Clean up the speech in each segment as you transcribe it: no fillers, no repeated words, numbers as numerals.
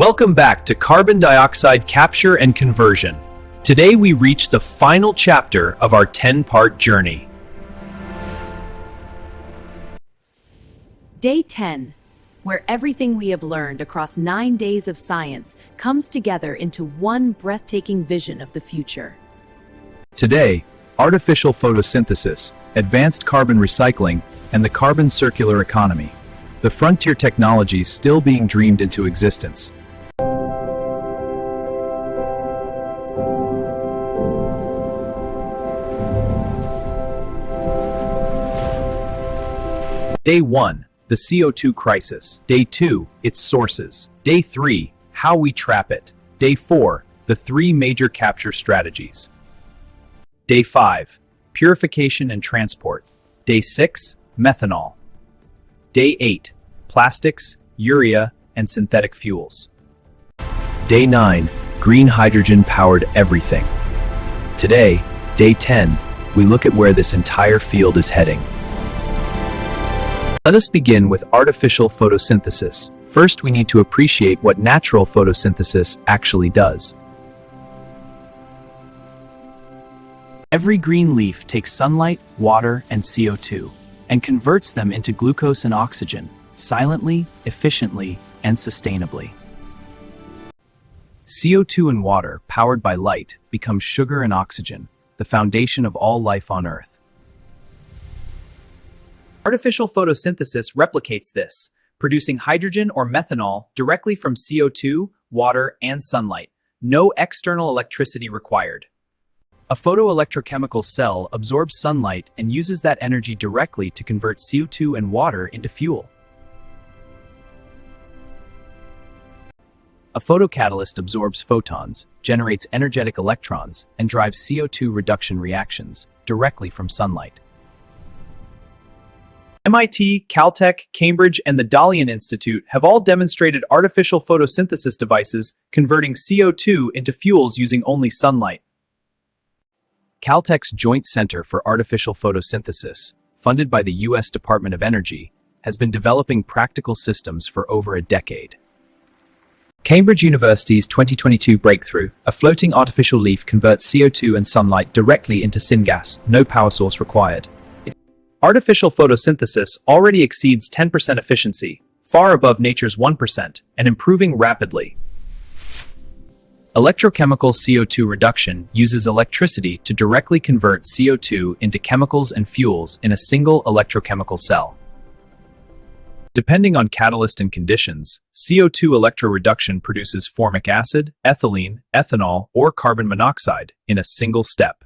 Welcome back to carbon dioxide capture and conversion. Today we reach the final chapter of our 10-part journey. Day 10, where everything we have learned across 9 days of science comes together into one breathtaking vision of the future. Today, artificial photosynthesis, advanced carbon recycling, and the carbon circular economy. The frontier technologies still being dreamed into existence. Day 1, the CO2 crisis. Day 2, its sources. Day 3, how we trap it. Day 4, the 3 major capture strategies. Day 5, purification and transport. Day 6, methanol. Day 8, plastics, urea, and synthetic fuels. Day 9, green hydrogen powered everything. Today, Day 10, we look at where this entire field is heading. Let us begin with artificial photosynthesis. First, we need to appreciate what natural photosynthesis actually does. Every green leaf takes sunlight, water, and CO2, and converts them into glucose and oxygen, silently, efficiently, and sustainably. CO2 and water, powered by light, become sugar and oxygen, the foundation of all life on Earth. Artificial photosynthesis replicates this, producing hydrogen or methanol directly from CO2, water, and sunlight. No external electricity required. A photoelectrochemical cell absorbs sunlight and uses that energy directly to convert CO2 and water into fuel. A photocatalyst absorbs photons, generates energetic electrons, and drives CO2 reduction reactions directly from sunlight. MIT, Caltech, Cambridge, and the Dalian Institute have all demonstrated artificial photosynthesis devices converting CO2 into fuels using only sunlight. Caltech's Joint Center for Artificial Photosynthesis, funded by the U.S. Department of Energy, has been developing practical systems for over a decade. Cambridge University's 2022 breakthrough, a floating artificial leaf converts CO2 and sunlight directly into syngas, no power source required. Artificial photosynthesis already exceeds 10% efficiency, far above nature's 1%, and improving rapidly. Electrochemical CO2 reduction uses electricity to directly convert CO2 into chemicals and fuels in a single electrochemical cell. Depending on catalyst and conditions, CO2 electroreduction produces formic acid, ethylene, ethanol, or carbon monoxide in a single step.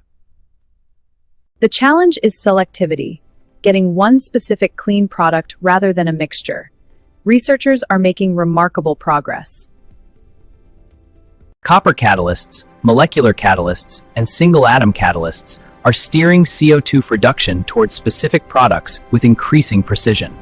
The challenge is selectivity, getting one specific clean product rather than a mixture. Researchers are making remarkable progress. Copper catalysts, molecular catalysts, and single-atom catalysts are steering CO2 reduction towards specific products with increasing precision.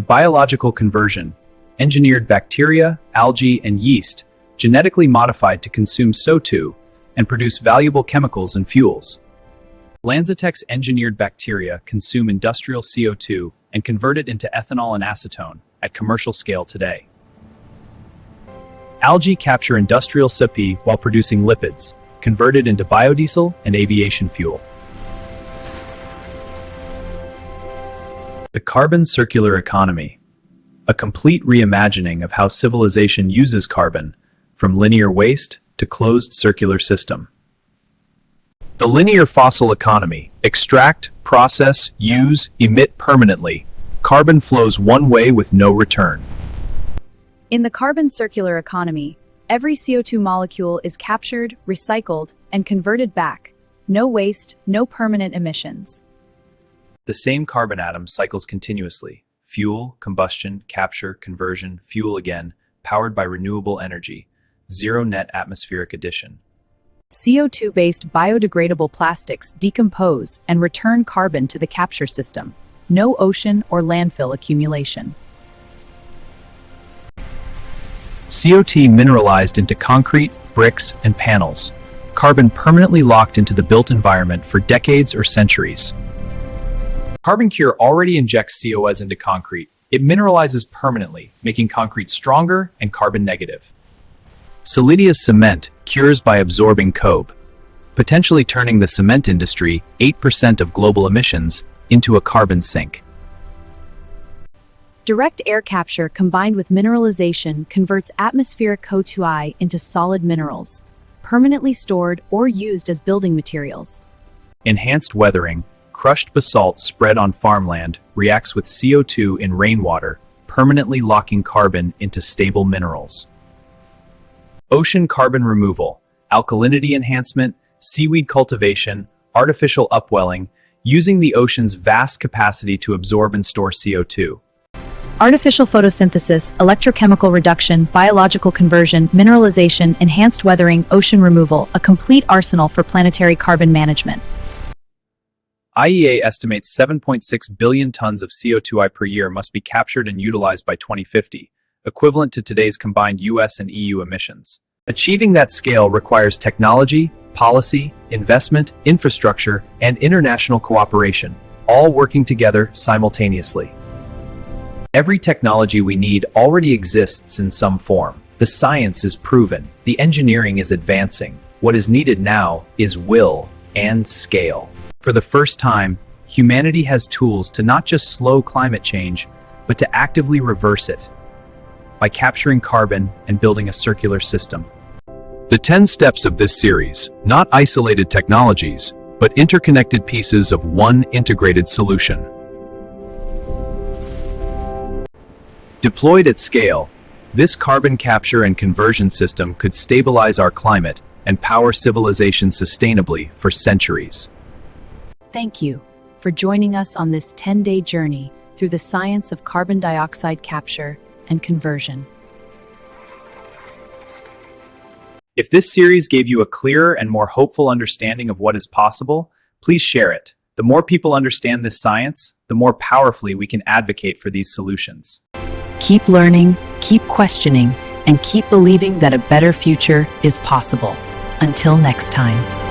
Biological conversion, engineered bacteria, algae, and yeast, genetically modified to consume CO2 and produce valuable chemicals and fuels. LanzaTech's engineered bacteria consume industrial CO2 and convert it into ethanol and acetone at commercial scale today. Algae capture industrial CO2 while producing lipids, converted into biodiesel and aviation fuel. The carbon circular economy, a complete reimagining of how civilization uses carbon, from linear waste to closed circular system. The linear fossil economy: extract, process, use, emit permanently. Carbon flows one way with no return. In the carbon circular economy, every CO2 molecule is captured, recycled, and converted back. No waste, no permanent emissions. The same carbon atom cycles continuously: fuel, combustion, capture, conversion, fuel again, powered by renewable energy. Zero net atmospheric addition. CO2-based biodegradable plastics decompose and return carbon to the capture system. No ocean or landfill accumulation. CO2 mineralized into concrete, bricks, and panels. Carbon permanently locked into the built environment for decades or centuries. CarbonCure already injects COS into concrete, It mineralizes permanently, making concrete stronger and carbon negative. Solidia's cement cures by absorbing cobe, potentially turning the cement industry, 8% of global emissions, into a carbon sink. Direct air capture combined with mineralization converts atmospheric CO2 into solid minerals, permanently stored or used as building materials. Enhanced weathering, crushed basalt spread on farmland reacts with CO2 in rainwater, permanently locking carbon into stable minerals. Ocean carbon removal, alkalinity enhancement, seaweed cultivation, artificial upwelling, using the ocean's vast capacity to absorb and store CO2. Artificial photosynthesis, electrochemical reduction, biological conversion, mineralization, enhanced weathering, ocean removal, a complete arsenal for planetary carbon management. IEA estimates 7.6 billion tons of CO2 per year must be captured and utilized by 2050, equivalent to today's combined US and EU emissions. Achieving that scale requires technology, policy, investment, infrastructure, and international cooperation, all working together simultaneously. Every technology we need already exists in some form. The science is proven. The engineering is advancing. What is needed now is will and scale. For the first time, humanity has tools to not just slow climate change, but to actively reverse it by capturing carbon and building a circular system. The 10 steps of this series, not isolated technologies, but interconnected pieces of one integrated solution. Deployed at scale, this carbon capture and conversion system could stabilize our climate and power civilization sustainably for centuries. Thank you for joining us on this 10-day journey through the science of carbon dioxide capture and conversion. If this series gave you a clearer and more hopeful understanding of what is possible, please share it. The more people understand this science, the more powerfully we can advocate for these solutions. Keep learning, keep questioning, and keep believing that a better future is possible. Until next time.